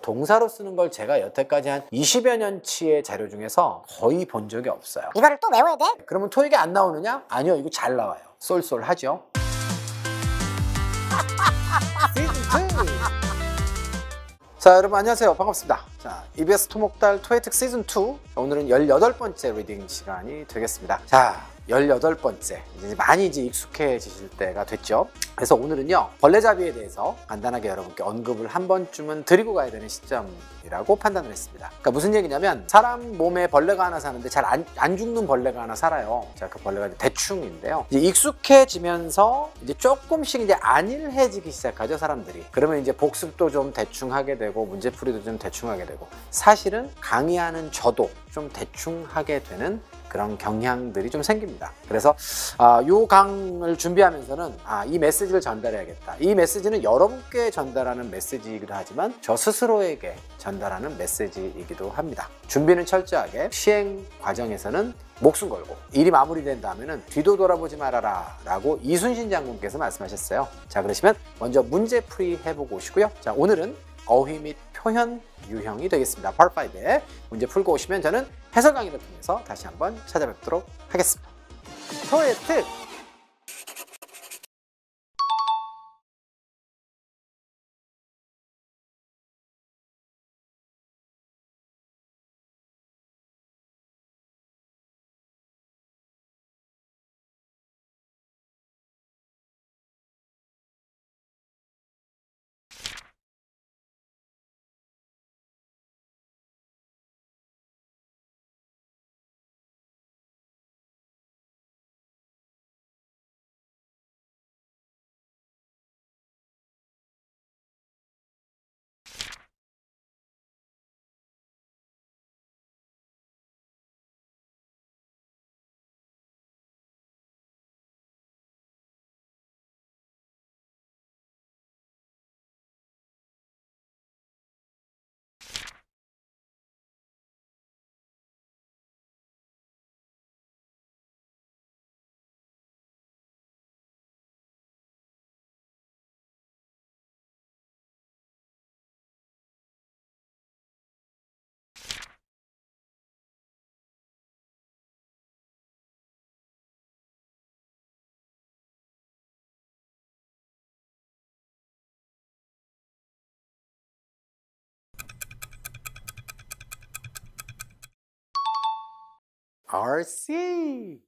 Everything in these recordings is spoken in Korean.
동사로 쓰는 걸 제가 여태까지 한 20여 년치의 자료 중에서 거의 본 적이 없어요. 이거를 또 외워야 돼? 그러면 토익에 안 나오느냐? 아니요, 이거 잘 나와요. 쏠쏠하죠. 자, 여러분 안녕하세요. 반갑습니다. 자, EBS 토목달 토익 시즌2 오늘은 18번째 리딩 시간이 되겠습니다. 자, 18번째 이제 많이 익숙해지실 때가 됐죠. 그래서 오늘은요, 벌레잡이에 대해서 간단하게 여러분께 언급을 한 번쯤은 드리고 가야 되는 시점이라고 판단을 했습니다. 그러니까 무슨 얘기냐면, 사람 몸에 벌레가 하나 사는데 잘 안 죽는 벌레가 하나 살아요. 자, 그 벌레가 대충인데요. 이제 익숙해지면서 이제 조금씩 이제 안일해지기 시작하죠, 사람들이. 그러면 이제 복습도 좀 대충 하게 되고 문제풀이도 좀 대충 하게 되고, 사실은 강의하는 저도 좀 대충 하게 되는 그런 경향들이 좀 생깁니다. 그래서 요 강을 준비하면서는 이 메시지를 전달해야겠다. 이 메시지는 여러분께 전달하는 메시지이기도 하지만 저 스스로에게 전달하는 메시지이기도 합니다. 준비는 철저하게, 시행 과정에서는 목숨 걸고, 일이 마무리된 다음에는 뒤도 돌아보지 말아라 라고 이순신 장군께서 말씀하셨어요. 자, 그러시면 먼저 문제풀이 해보고 오시고요. 자, 오늘은 어휘 및 표현 유형이 되겠습니다. Part 5에 문제 풀고 오시면 저는 해설 강의를 통해서 다시 한번 찾아뵙도록 하겠습니다. 토익! RC!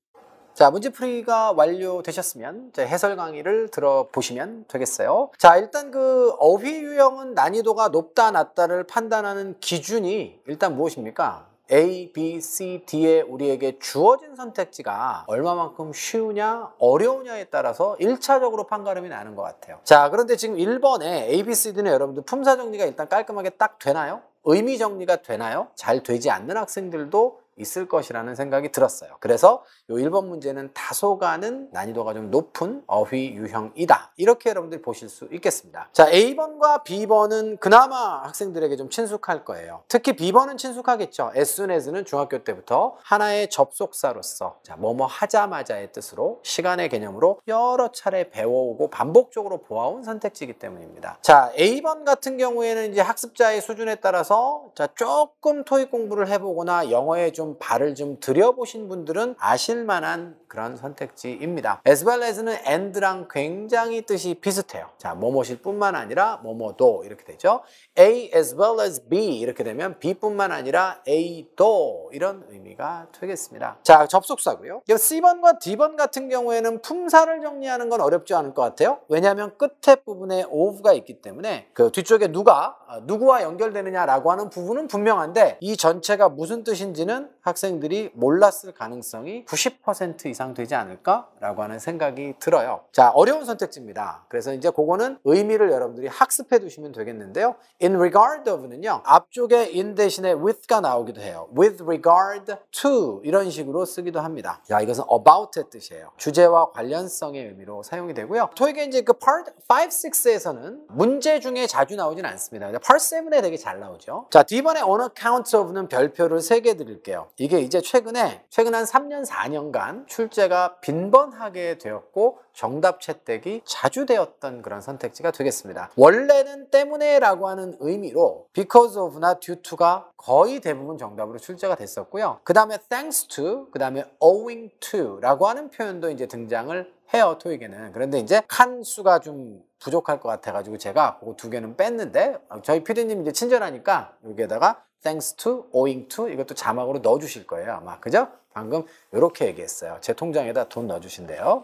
자, 문제풀이가 완료되셨으면 제 해설 강의를 들어보시면 되겠어요. 자, 일단 그 어휘 유형은 난이도가 높다 낮다를 판단하는 기준이 일단 무엇입니까? A, B, C, D에 우리에게 주어진 선택지가 얼마만큼 쉬우냐 어려우냐에 따라서 1차적으로 판가름이 나는 것 같아요. 자, 그런데 지금 1번에 A, B, C, D는 여러분들 품사 정리가 일단 깔끔하게 딱 되나요? 의미 정리가 되나요? 잘 되지 않는 학생들도 있을 것이라는 생각이 들었어요. 그래서 이 1번 문제는 다소간은 난이도가 좀 높은 어휘 유형이다, 이렇게 여러분들이 보실 수 있겠습니다. 자, A번과 B번은 그나마 학생들에게 좀 친숙할 거예요. 특히 B번은 친숙하겠죠. as soon as는 중학교 때부터 하나의 접속사로서, 자, 뭐뭐 하자마자의 뜻으로, 시간의 개념으로 여러 차례 배워오고 반복적으로 보아온 선택지이기 때문입니다. 자, A번 같은 경우에는 이제 학습자의 수준에 따라서 자, 조금 토익 공부를 해보거나 영어에 좀 발을 좀 들여보신 분들은 아실만한 그런 선택지입니다. as well as는 and랑 굉장히 뜻이 비슷해요. 자, 뭐뭐실 뿐만 아니라 뭐뭐도 이렇게 되죠. A as well as B 이렇게 되면 B뿐만 아니라 A도 이런 의미가 되겠습니다. 자, 접속사고요. C번과 D번 같은 경우에는 품사를 정리하는 건 어렵지 않을 것 같아요. 왜냐하면 끝에 부분에 of가 있기 때문에 그 뒤쪽에 누구와 연결되느냐라고 하는 부분은 분명한데, 이 전체가 무슨 뜻인지는 학생들이 몰랐을 가능성이 90% 이상 되지 않을까라고 하는 생각이 들어요. 자, 어려운 선택지입니다. 그래서 이제 그거는 의미를 여러분들이 학습해 두시면 되겠는데요. in regard of는요, 앞쪽에 in 대신에 with가 나오기도 해요. with regard to 이런 식으로 쓰기도 합니다. 자, 이것은 about의 뜻이에요. 주제와 관련성의 의미로 사용이 되고요. 토익의 이제 그 part 5, 6에서는 문제 중에 자주 나오진 않습니다. part 7에 되게 잘 나오죠. 자, D번에 on account of는 별표를 3개 드릴게요. 이게 이제 최근 한 3년, 4년간 출제가 빈번하게 되었고 정답 채택이 자주 되었던 그런 선택지가 되겠습니다. 원래는 때문에라고 하는 의미로 because of나 due to가 거의 대부분 정답으로 출제가 됐었고요. 그 다음에 thanks to, 그 다음에 owing to라고 하는 표현도 이제 등장을 해요, 토익에는. 그런데 이제 칸수가 좀 부족할 것 같아가지고 제가 그거 두 개는 뺐는데 저희 PD님 이제 친절하니까 여기에다가 thanks to, owing to 이것도 자막으로 넣어주실 거예요, 아마. 그죠? 방금 이렇게 얘기했어요. 제 통장에다 돈 넣어주신대요.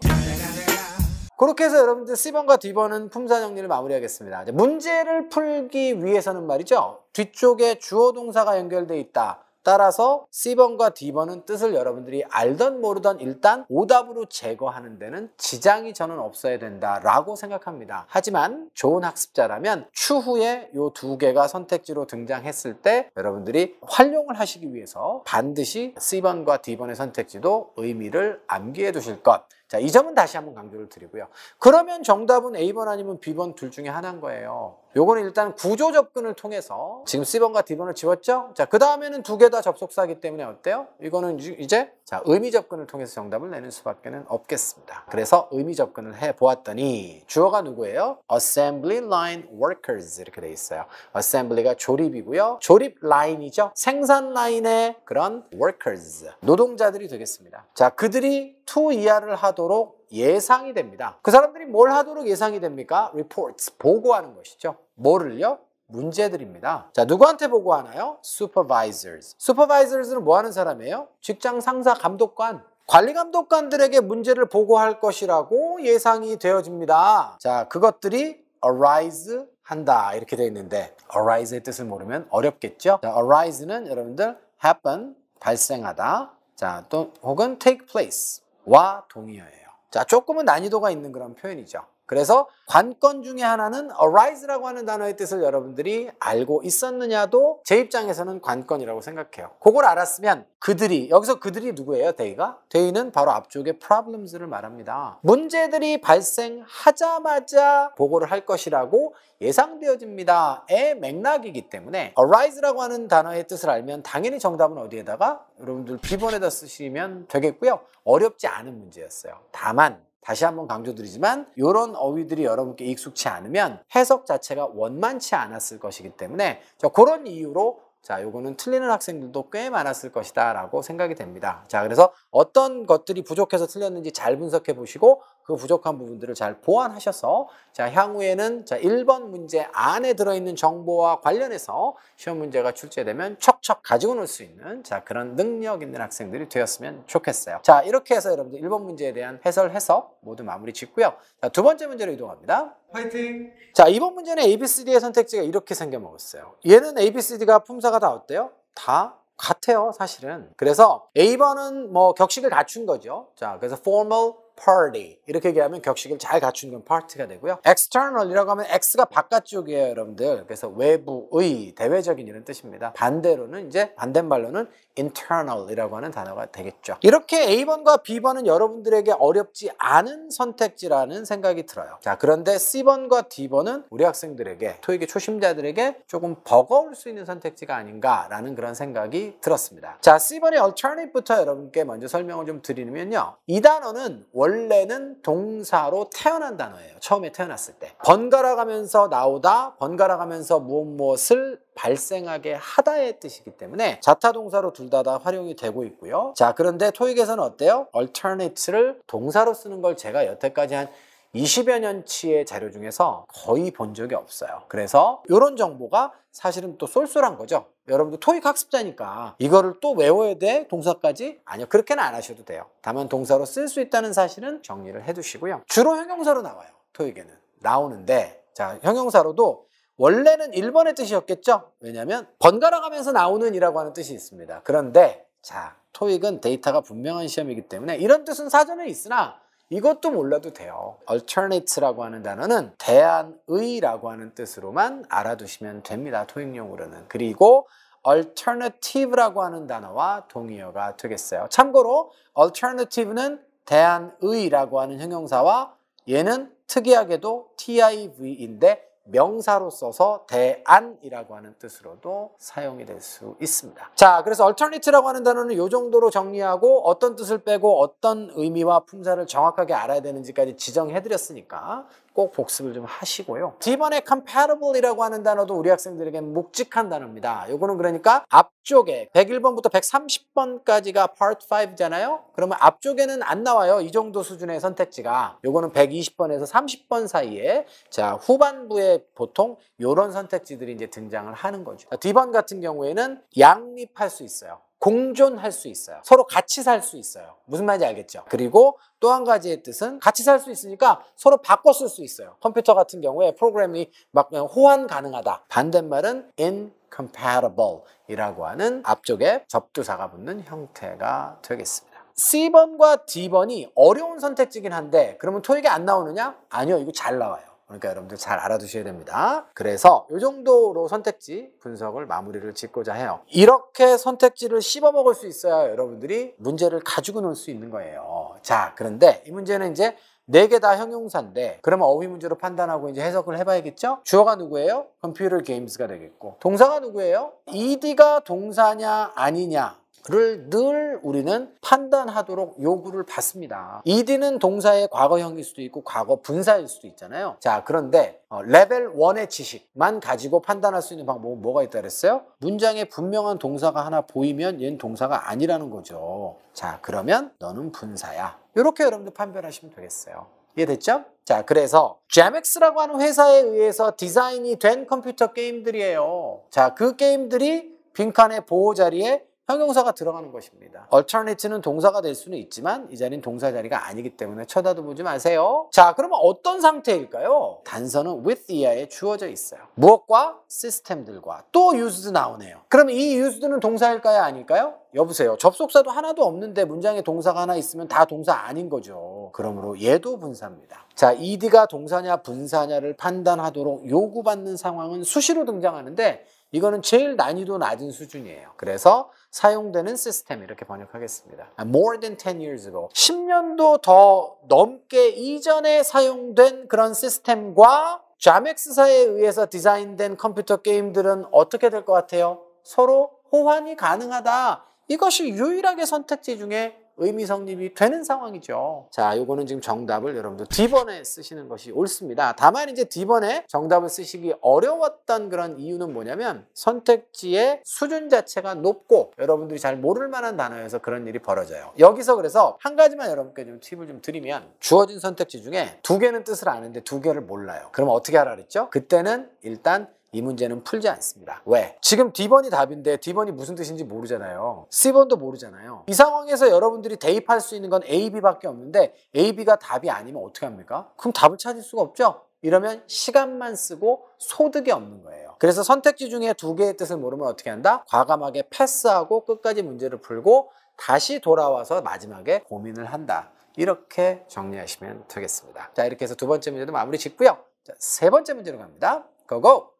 그렇게 해서 여러분들 C번과 D번은 품사 정리를 마무리하겠습니다. 문제를 풀기 위해서는 말이죠. 뒤쪽에 주어 동사가 연결돼 있다. 따라서 C번과 D번은 뜻을 여러분들이 알던 모르던 일단 오답으로 제거하는 데는 지장이 저는 없어야 된다라고 생각합니다. 하지만 좋은 학습자라면 추후에 이 두 개가 선택지로 등장했을 때 여러분들이 활용을 하시기 위해서 반드시 C번과 D번의 선택지도 의미를 암기해 두실 것. 자, 이 점은 다시 한번 강조를 드리고요. 그러면 정답은 A번 아니면 B번 둘 중에 하나인 거예요. 요거는 일단 구조 접근을 통해서 지금 C번과 D번을 지웠죠? 자, 그 다음에는 두 개 다 접속사이기 때문에 어때요? 이거는 이제 자, 의미 접근을 통해서 정답을 내는 수밖에 없겠습니다. 그래서 의미 접근을 해보았더니 주어가 누구예요? Assembly line workers 이렇게 돼 있어요. Assembly가 조립이고요. 조립 라인이죠. 생산 라인의 그런 workers, 노동자들이 되겠습니다. 자, 그들이 to 이하를 하도록 예상이 됩니다. 그 사람들이 뭘 하도록 예상이 됩니까? reports, 보고하는 것이죠. 뭐를요? 문제들입니다. 자, 누구한테 보고하나요? supervisors. supervisors는 뭐 하는 사람이에요? 직장 상사 감독관. 관리 감독관들에게 문제를 보고할 것이라고 예상이 되어집니다. 자, 그것들이 arise 한다 이렇게 되어 있는데 arise의 뜻을 모르면 어렵겠죠? 자, arise는 여러분들 happen, 발생하다. 자, 또 혹은 take place 와 동의어예요. 자, 조금은 난이도가 있는 그런 표현이죠. 그래서 관건 중에 하나는 arise라고 하는 단어의 뜻을 여러분들이 알고 있었느냐도 제 입장에서는 관건이라고 생각해요. 그걸 알았으면 그들이, 여기서 그들이 누구예요? they가? they는 바로 앞쪽에 problems를 말합니다. 문제들이 발생하자마자 보고를 할 것이라고 예상되어집니다의 맥락이기 때문에 arise라고 하는 단어의 뜻을 알면 당연히 정답은 어디에다가? 여러분들 B번에다 쓰시면 되겠고요. 어렵지 않은 문제였어요. 다만 다시 한번 강조드리지만 이런 어휘들이 여러분께 익숙치 않으면 해석 자체가 원만치 않았을 것이기 때문에 그런 이유로 자, 요거는 틀리는 학생들도 꽤 많았을 것이다 라고 생각이 됩니다. 자, 그래서 어떤 것들이 부족해서 틀렸는지 잘 분석해 보시고 그 부족한 부분들을 잘 보완하셔서 자, 향후에는 자, 1번 문제 안에 들어있는 정보와 관련해서 시험 문제가 출제되면 척척 가지고 놀 수 있는 자, 그런 능력 있는 학생들이 되었으면 좋겠어요. 자, 이렇게 해서 여러분들 1번 문제에 대한 해설, 해석 모두 마무리 짓고요. 자, 두 번째 문제로 이동합니다. 화이팅! 자, 이번 문제는 ABCD의 선택지가 이렇게 생겨 먹었어요. 얘는 ABCD가 품사가 다 어때요? 다 같아요, 사실은. 그래서 A번은 뭐 격식을 갖춘 거죠. 자, 그래서 formal party 이렇게 얘기하면 격식을 잘 갖춘 건 party가 되고요. external이라고 하면 X가 바깥쪽이에요, 여러분들. 그래서 외부의, 대외적인 이런 뜻입니다. 반대로는 이제 반대말로는 internal이라고 하는 단어가 되겠죠. 이렇게 A번과 B번은 여러분들에게 어렵지 않은 선택지라는 생각이 들어요. 자, 그런데 C번과 D번은 우리 학생들에게, 토익의 초심자들에게 조금 버거울 수 있는 선택지가 아닌가라는 그런 생각이 들었습니다. 자, C번의 alternative부터 여러분께 먼저 설명을 좀 드리면요. 이 단어는 원래는 동사로 태어난 단어예요. 처음에 태어났을 때. 번갈아 가면서 나오다, 번갈아 가면서 무엇을 발생하게 하다의 뜻이기 때문에 자타 동사로 둘 다 활용이 되고 있고요. 자, 그런데 토익에서는 어때요? alternate를 동사로 쓰는 걸 제가 여태까지 한 20여 년치의 자료 중에서 거의 본 적이 없어요. 그래서 이런 정보가 사실은 또 쏠쏠한 거죠. 여러분들 토익 학습자니까 이거를 또 외워야 돼? 동사까지? 아니요, 그렇게는 안 하셔도 돼요. 다만 동사로 쓸 수 있다는 사실은 정리를 해두시고요. 주로 형용사로 나와요. 토익에는 나오는데, 자, 형용사로도 원래는 1번의 뜻이었겠죠? 왜냐하면 번갈아 가면서 나오는 이라고 하는 뜻이 있습니다. 그런데 자, 토익은 데이터가 분명한 시험이기 때문에 이런 뜻은 사전에 있으나 이것도 몰라도 돼요. alternate라고 하는 단어는 대안의라고 하는 뜻으로만 알아두시면 됩니다. 토익용으로는. 그리고 alternative라고 하는 단어와 동의어가 되겠어요. 참고로 alternative는 대안의라고 하는 형용사와 얘는 특이하게도 TIV인데 명사로 써서 대안이라고 하는 뜻으로도 사용이 될 수 있습니다. 자, 그래서 alternate라고 하는 단어는 이 정도로 정리하고 어떤 뜻을 빼고 어떤 의미와 품사를 정확하게 알아야 되는지까지 지정해드렸으니까 꼭 복습을 좀 하시고요. D번에 compatible이라고 하는 단어도 우리 학생들에게 묵직한 단어입니다. 요거는 그러니까 앞쪽에 101번부터 130번까지가 part 5잖아요. 그러면 앞쪽에는 안 나와요. 이 정도 수준의 선택지가. 요거는 120번에서 30번 사이에 자, 후반부에 보통 요런 선택지들이 이제 등장을 하는 거죠. D번 같은 경우에는 양립할 수 있어요. 공존할 수 있어요. 서로 같이 살 수 있어요. 무슨 말인지 알겠죠? 그리고 또 한 가지의 뜻은 같이 살 수 있으니까 서로 바꿔 쓸 수 있어요. 컴퓨터 같은 경우에 프로그램이 막 그냥 호환 가능하다. 반대말은 incompatible 이라고 하는 앞쪽에 접두사가 붙는 형태가 되겠습니다. C번과 D번이 어려운 선택지긴 한데 그러면 토익에 안 나오느냐? 아니요. 이거 잘 나와요. 그러니까 여러분들 잘 알아두셔야 됩니다. 그래서 이 정도로 선택지 분석을 마무리를 짓고자 해요. 이렇게 선택지를 씹어 먹을 수 있어야 여러분들이 문제를 가지고 놀 수 있는 거예요. 자, 그런데 이 문제는 이제 4개 다 형용사인데 그러면 어휘 문제로 판단하고 이제 해석을 해봐야겠죠? 주어가 누구예요? 컴퓨터 게임즈가 되겠고 동사가 누구예요? ed가 동사냐 아니냐 를 늘 우리는 판단하도록 요구를 받습니다. ed는 동사의 과거형일 수도 있고 과거 분사일 수도 있잖아요. 자, 그런데 레벨 1의 지식만 가지고 판단할 수 있는 방법은 뭐가 있다 그랬어요? 문장에 분명한 동사가 하나 보이면 얘는 동사가 아니라는 거죠. 자, 그러면 너는 분사야. 이렇게 여러분들 판별하시면 되겠어요. 이해됐죠? 자, 그래서 GMX라고 하는 회사에 의해서 디자인이 된 컴퓨터 게임들이에요. 자, 그 게임들이 빈칸의 보호 자리에 형용사가 들어가는 것입니다. alternate는 동사가 될 수는 있지만 이 자리는 동사 자리가 아니기 때문에 쳐다도 보지 마세요. 자, 그러면 어떤 상태일까요? 단서는 with 이하에 주어져 있어요. 무엇과? 시스템들과. 또 used 나오네요. 그럼 이 used는 동사일까요? 아닐까요? 여보세요. 접속사도 하나도 없는데 문장에 동사가 하나 있으면 다 동사 아닌 거죠. 그러므로 얘도 분사입니다. 자, ed가 동사냐 분사냐를 판단하도록 요구받는 상황은 수시로 등장하는데 이거는 제일 난이도 낮은 수준이에요. 그래서 사용되는 시스템 이렇게 번역하겠습니다. More than 10 years ago. 10년도 더 넘게 이전에 사용된 그런 시스템과 자맥스사에 의해서 디자인된 컴퓨터 게임들은 어떻게 될 것 같아요? 서로 호환이 가능하다. 이것이 유일하게 선택지 중에 의미 성립이 되는 상황이죠. 자, 요거는 지금 정답을 여러분들 D번에 쓰시는 것이 옳습니다. 다만 이제 D번에 정답을 쓰시기 어려웠던 그런 이유는 뭐냐면 선택지의 수준 자체가 높고 여러분들이 잘 모를 만한 단어여서 그런 일이 벌어져요. 여기서 그래서 한 가지만 여러분께 좀 팁을 좀 드리면 주어진 선택지 중에 2개는 뜻을 아는데 2개를 몰라요. 그럼 어떻게 하라 그랬죠? 그때는 일단 이 문제는 풀지 않습니다. 왜? 지금 D번이 답인데 D번이 무슨 뜻인지 모르잖아요. C번도 모르잖아요. 이 상황에서 여러분들이 대입할 수 있는 건 A, B밖에 없는데 A, B가 답이 아니면 어떻게 합니까? 그럼 답을 찾을 수가 없죠? 이러면 시간만 쓰고 소득이 없는 거예요. 그래서 선택지 중에 2개의 뜻을 모르면 어떻게 한다? 과감하게 패스하고 끝까지 문제를 풀고 다시 돌아와서 마지막에 고민을 한다. 이렇게 정리하시면 되겠습니다. 자, 이렇게 해서 2번째 문제도 마무리 짓고요. 자, 3번째 문제로 갑니다. 고고!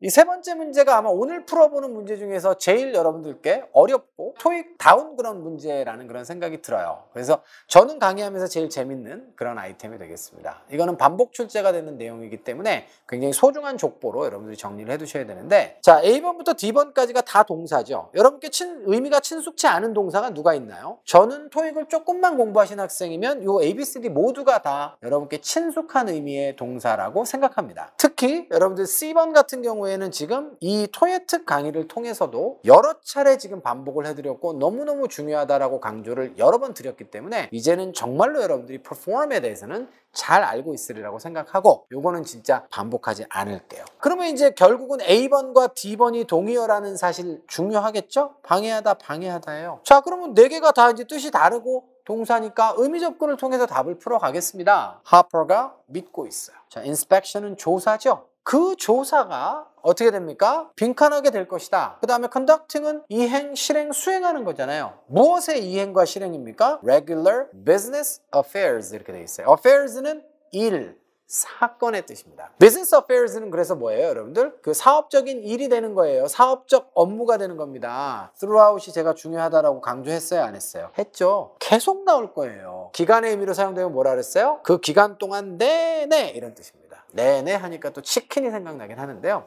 이 3번째 문제가 아마 오늘 풀어보는 문제 중에서 제일 여러분들께 어렵고 토익다운 그런 문제라는 그런 생각이 들어요. 그래서 저는 강의하면서 제일 재밌는 그런 아이템이 되겠습니다. 이거는 반복 출제가 되는 내용이기 때문에 굉장히 소중한 족보로 여러분들이 정리를 해두셔야 되는데 자, A번부터 D번까지가 다 동사죠. 여러분께 의미가 친숙치 않은 동사가 누가 있나요? 저는 토익을 조금만 공부하신 학생이면 이 ABCD 모두가 다 여러분께 친숙한 의미의 동사라고 생각합니다. 특히 여러분들 C번 같은 경우에는 지금 이 토예특 강의를 통해서도 여러 차례 지금 반복을 해드렸고 너무너무 중요하다라고 강조를 여러 번 드렸기 때문에 이제는 정말로 여러분들이 퍼포먼에 대해서는 잘 알고 있으리라고 생각하고 요거는 진짜 반복하지 않을게요. 그러면 이제 결국은 A번과 D번이 동의어라는 사실 중요하겠죠? 방해하다 방해하다예요. 자, 그러면 4개가 다 이제 뜻이 다르고 동사니까 의미 접근을 통해서 답을 풀어가겠습니다. 하퍼가 믿고 있어요. 자, inspection은 조사죠. 그 조사가 어떻게 됩니까? 빈칸하게 될 것이다. 그 다음에 conducting은 이행, 실행, 수행하는 거잖아요. 무엇의 이행과 실행입니까? regular business affairs 이렇게 돼 있어요. affairs는 일, 사건의 뜻입니다. business affairs는 그래서 뭐예요, 여러분들? 그 사업적인 일이 되는 거예요. 사업적 업무가 되는 겁니다. throughout이 제가 중요하다라고 강조했어요, 안 했어요? 했죠. 계속 나올 거예요. 기간의 의미로 사용되면 뭐라 그랬어요? 그 기간 동안 내내 이런 뜻입니다. 내내 하니까 또 치킨이 생각나긴 하는데요.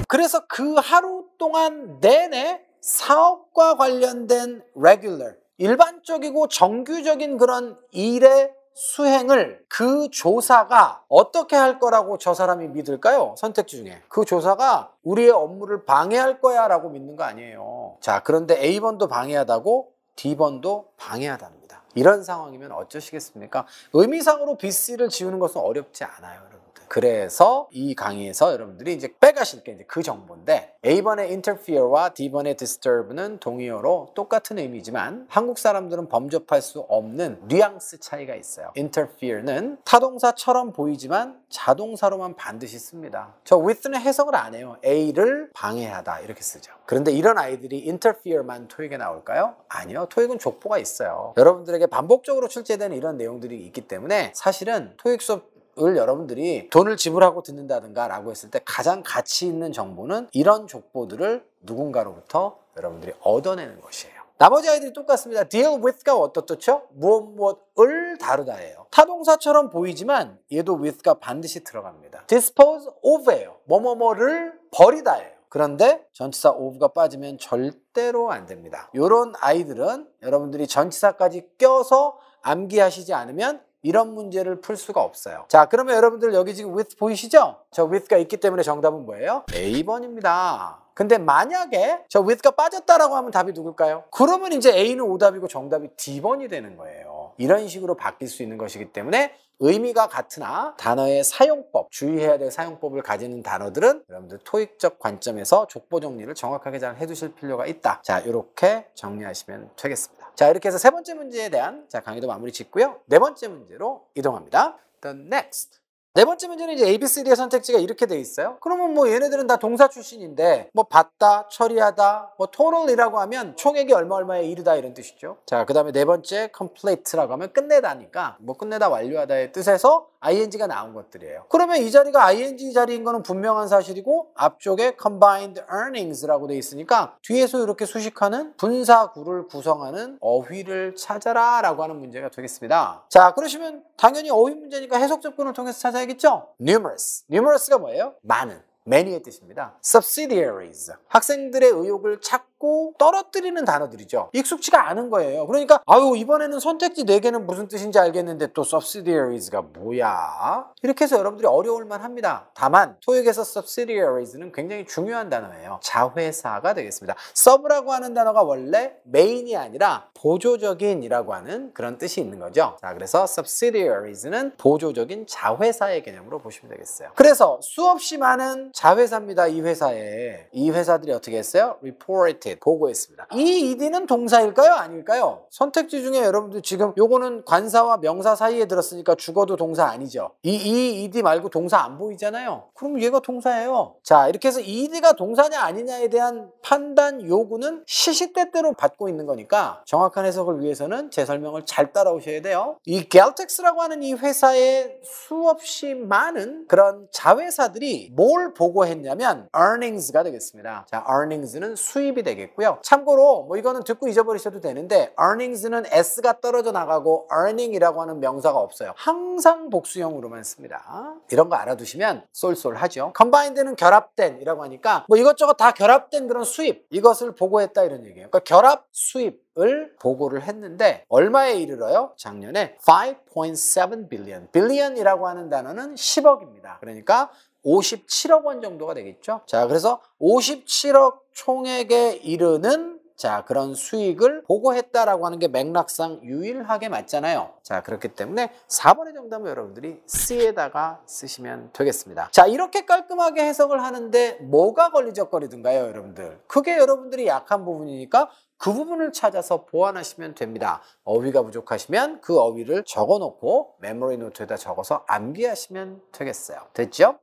그래서 그 하루 동안 내내 사업과 관련된 regular, 일반적이고 정규적인 그런 일의 수행을 그 조사가 어떻게 할 거라고 저 사람이 믿을까요? 선택지 중에. 그 조사가 우리의 업무를 방해할 거야 라고 믿는 거 아니에요. 자, 그런데 A번도 방해하다고 D번도 방해하답니다. 이런 상황이면 어쩌시겠습니까? 의미상으로 BC를 지우는 것은 어렵지 않아요, 여러분. 그래서 이 강의에서 여러분들이 이제 빼가실 게 이제 그 정보인데, A번의 interfere와 D번의 disturb는 동의어로 똑같은 의미지만 한국 사람들은 범접할 수 없는 뉘앙스 차이가 있어요. interfere는 타동사처럼 보이지만 자동사로만 반드시 씁니다. 저 with는 해석을 안 해요. A를 방해하다 이렇게 쓰죠. 그런데 이런 아이들이 interfere만 토익에 나올까요? 아니요. 토익은 족보가 있어요. 여러분들에게 반복적으로 출제되는 이런 내용들이 있기 때문에 사실은 토익 수업 을 여러분들이 돈을 지불하고 듣는다든가 라고 했을 때 가장 가치 있는 정보는 이런 족보들을 누군가로부터 여러분들이 얻어내는 것이에요. 나머지 아이들이 똑같습니다. deal with가 어떻죠? 무엇을 다루다예요. 타동사처럼 보이지만 얘도 with가 반드시 들어갑니다. dispose of예요. 뭐뭐뭐를 버리다예요. 그런데 전치사 of가 빠지면 절대로 안 됩니다. 이런 아이들은 여러분들이 전치사까지 껴서 암기하시지 않으면 이런 문제를 풀 수가 없어요. 자, 그러면 여러분들 여기 지금 with 보이시죠? 저 with가 있기 때문에 정답은 뭐예요? A번입니다. 근데 만약에 저 with가 빠졌다라고 하면 답이 누굴까요? 그러면 이제 A는 오답이고 정답이 D번이 되는 거예요. 이런 식으로 바뀔 수 있는 것이기 때문에 의미가 같으나 단어의 사용법, 주의해야 될 사용법을 가지는 단어들은 여러분들 토익적 관점에서 족보 정리를 정확하게 잘 해두실 필요가 있다. 자, 이렇게 정리하시면 되겠습니다. 자, 이렇게 해서 세 번째 문제에 대한 강의도 마무리 짓고요. 네 번째 문제로 이동합니다. The next. 네 번째 문제는 이제 A, B, C, D의 선택지가 이렇게 돼 있어요. 그러면 뭐 얘네들은 다 동사 출신인데 뭐 받다, 처리하다, 뭐 total이라고 하면 총액이 얼마에 이르다 이런 뜻이죠. 자, 그 다음에 네 번째 complete라고 하면 끝내다니까 뭐 끝내다 완료하다의 뜻에서 ing가 나온 것들이에요. 그러면 이 자리가 ing 자리인 거는 분명한 사실이고 앞쪽에 combined earnings라고 돼 있으니까 뒤에서 이렇게 수식하는 분사구를 구성하는 어휘를 찾아라 라고 하는 문제가 되겠습니다. 자, 그러시면 당연히 어휘 문제니까 해석 접근을 통해서 찾아야겠죠? numerous. numerous가 뭐예요? 많은. many의 뜻입니다. subsidiaries. 학생들의 의욕을 찾고 떨어뜨리는 단어들이죠. 익숙치가 않은 거예요. 그러니까 아유 이번에는 선택지 4개는 무슨 뜻인지 알겠는데 또 subsidiaries가 뭐야? 이렇게 해서 여러분들이 어려울 만합니다. 다만 토익에서 subsidiaries는 굉장히 중요한 단어예요. 자회사가 되겠습니다. sub라고 하는 단어가 원래 main이 아니라 보조적인이라고 하는 그런 뜻이 있는 거죠. 자, 그래서 subsidiaries는 보조적인 자회사의 개념으로 보시면 되겠어요. 그래서 수없이 많은 자회사입니다. 이 회사에. 이 회사들이 어떻게 했어요? reported, 보고했습니다. 이 ed는 동사일까요? 아닐까요? 선택지 중에 여러분들 지금 요거는 관사와 명사 사이에 들었으니까 주어도 동사 아니죠. 이 ed 말고 동사 안 보이잖아요. 그럼 얘가 동사예요. 자, 이렇게 해서 ed가 동사냐 아니냐에 대한 판단 요구는 시시때때로 받고 있는 거니까 정확한 해석을 위해서는 제 설명을 잘 따라오셔야 돼요. 이 갤텍스라고 하는 이 회사에 수없이 많은 그런 자회사들이 뭘 보고했냐면 earnings가 되겠습니다. 자, earnings는 수입이 되겠고요. 참고로 뭐 이거는 듣고 잊어버리셔도 되는데 earnings는 s가 떨어져 나가고 earning이라고 하는 명사가 없어요. 항상 복수형으로만 씁니다. 이런 거 알아두시면 쏠쏠하죠. combined는 결합된 이라고 하니까 뭐 이것저것 다 결합된 그런 수입, 이것을 보고했다 이런 얘기예요. 그러니까 결합 수입을 보고를 했는데 얼마에 이르러요? 작년에 5.7 billion. billion이라고 하는 단어는 10억입니다. 그러니까 57억 원 정도가 되겠죠. 자, 그래서 57억 총액에 이르는 자, 그런 수익을 보고했다라고 하는 게 맥락상 유일하게 맞잖아요. 자, 그렇기 때문에 4번의 정답은 여러분들이 C에다가 쓰시면 되겠습니다. 자, 이렇게 깔끔하게 해석을 하는데 뭐가 걸리적거리든가요, 여러분들? 그게 여러분들이 약한 부분이니까 그 부분을 찾아서 보완하시면 됩니다. 어휘가 부족하시면 그 어휘를 적어놓고 메모리 노트에다 적어서 암기하시면 되겠어요. 됐죠?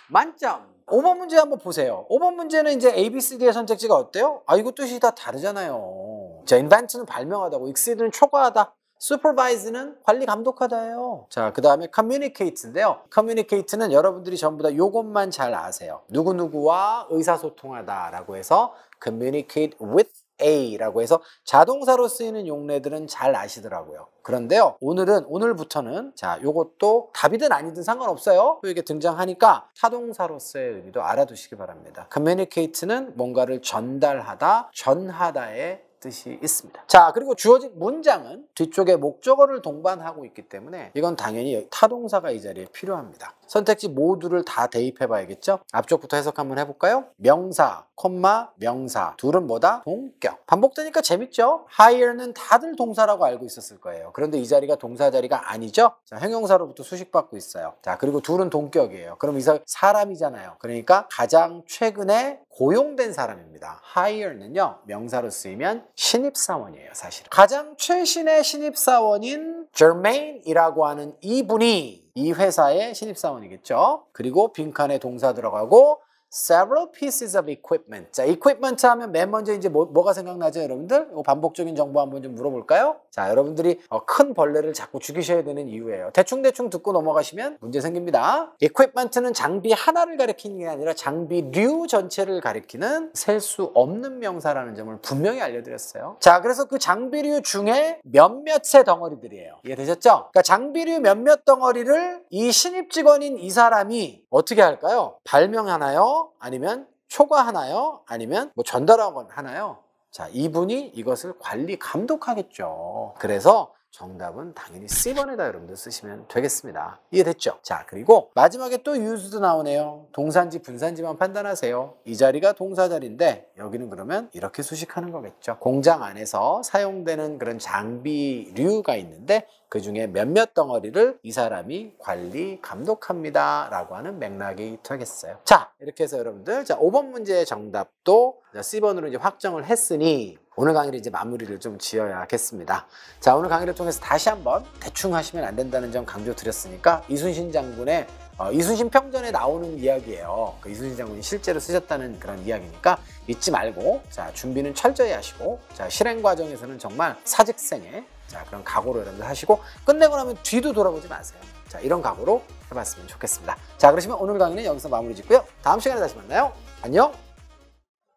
만점! 5번 문제 한번 보세요. 5번 문제는 이제 A, B, C, D의 선택지가 어때요? 아, 이거 뜻이 다 다르잖아요. 자, invent는 발명하다고, exceed는 초과하다, supervise는 관리 감독하다예요. 자, 그 다음에 communicate인데요. communicate는 여러분들이 전부 다 요것만 잘 아세요. 누구누구와 의사소통하다라고 해서 communicate with A라고 해서 자동사로 쓰이는 용례들은 잘 아시더라고요. 그런데요, 오늘부터는 자, 요것도 답이든 아니든 상관없어요. 또 이게 등장하니까 타동사로서의 의미도 알아두시기 바랍니다. communicate는 뭔가를 전달하다, 전하다의 뜻이 있습니다. 자, 그리고 주어진 문장은 뒤쪽에 목적어를 동반하고 있기 때문에 이건 당연히 타동사가 이 자리에 필요합니다. 선택지 모두를 다 대입해 봐야겠죠? 앞쪽부터 해석 한번 해볼까요? 명사, 콤마, 명사. 둘은 뭐다? 동격. 반복되니까 재밌죠? hire는 다들 동사라고 알고 있었을 거예요. 그런데 이 자리가 동사 자리가 아니죠? 자, 형용사로부터 수식받고 있어요. 자, 그리고 둘은 동격이에요. 그럼 이 사람이잖아요. 그러니까 가장 최근에 고용된 사람입니다. hire는요, 명사로 쓰이면 신입사원이에요, 사실. 가장 최신의 신입사원인 Jermaine이라고 하는 이분이 이 회사의 신입사원이겠죠. 그리고 빈칸에 동사 들어가고 several pieces of equipment. 자, equipment 하면 맨 먼저 이제 뭐가 생각나죠, 여러분들? 이거 반복적인 정보 한번 좀 물어볼까요? 자, 여러분들이 큰 벌레를 자꾸 죽이셔야 되는 이유예요. 대충 듣고 넘어가시면 문제 생깁니다. equipment는 장비 하나를 가리키는 게 아니라 장비류 전체를 가리키는 셀 수 없는 명사라는 점을 분명히 알려드렸어요. 자, 그래서 그 장비류 중에 몇몇의 덩어리들이에요. 이해되셨죠? 그러니까 장비류 몇몇 덩어리를 이 신입 직원인 이 사람이 어떻게 할까요? 발명하나요? 아니면 초과하나요? 아니면 뭐 전달하나요? 자, 이분이 이것을 관리 감독하겠죠. 그래서 정답은 당연히 C번에다 여러분들 쓰시면 되겠습니다. 이해됐죠? 자, 그리고 마지막에 또 used 나오네요. 동사인지 분사인지만 판단하세요. 이 자리가 동사 자리인데 여기는 그러면 이렇게 수식하는 거겠죠. 공장 안에서 사용되는 그런 장비류가 있는데 그 중에 몇몇 덩어리를 이 사람이 관리 감독합니다 라고 하는 맥락이 되겠어요. 자, 이렇게 해서 여러분들, 자, 5번 문제의 정답도 C번으로 이제 확정을 했으니 오늘 강의를 이제 마무리를 좀 지어야겠습니다. 자, 오늘 강의를 통해서 다시 한번 대충 하시면 안 된다는 점 강조드렸으니까 이순신 장군의 이순신 평전에 나오는 이야기예요. 그 이순신 장군이 실제로 쓰셨다는 그런 이야기니까 잊지 말고, 자, 준비는 철저히 하시고, 자, 실행 과정에서는 정말 사직생의 자, 그런 각오로 여러분들 하시고 끝내고 나면 뒤도 돌아보지 마세요. 자, 이런 각오로 해봤으면 좋겠습니다. 자, 그러시면 오늘 강의는 여기서 마무리 짓고요. 다음 시간에 다시 만나요. 안녕.